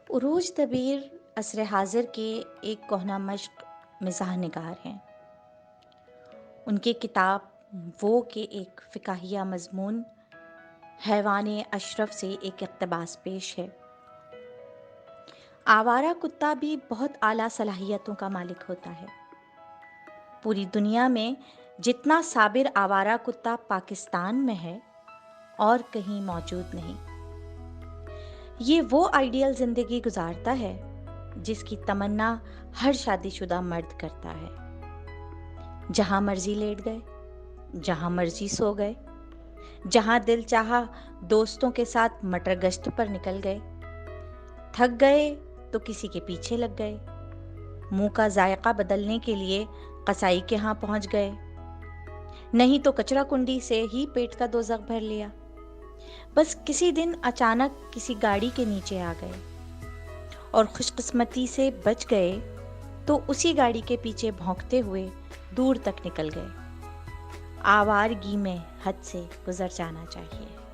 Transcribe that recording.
عروج دبیر عصر حاضر کے ایک کہنہ مشق مزاح نگار ہیں۔ ان کی کتاب وہ کے ایک فقاہیہ مضمون حیوان اشرف سے ایک اقتباس پیش ہے۔ آوارہ کتا بھی بہت اعلیٰ صلاحیتوں کا مالک ہوتا ہے۔ پوری دنیا میں جتنا صابر آوارہ کتا پاکستان میں ہے اور کہیں موجود نہیں۔ یہ وہ آئیڈیل زندگی گزارتا ہے جس کی تمنا ہر شادی شدہ مرد کرتا ہے۔ جہاں مرضی لیٹ گئے، جہاں مرضی سو گئے، جہاں دل چاہا دوستوں کے ساتھ مٹر گشت پر نکل گئے، تھک گئے تو کسی کے پیچھے لگ گئے، منہ کا ذائقہ بدلنے کے لیے قصائی کے ہاں پہنچ گئے، نہیں تو کچرا کنڈی سے ہی پیٹ کا دوزخ بھر لیا۔ بس کسی دن اچانک کسی گاڑی کے نیچے آ گئے اور خوش قسمتی سے بچ گئے تو اسی گاڑی کے پیچھے بھونکتے ہوئے دور تک نکل گئے۔ آوارگی میں حد سے گزر جانا چاہیے۔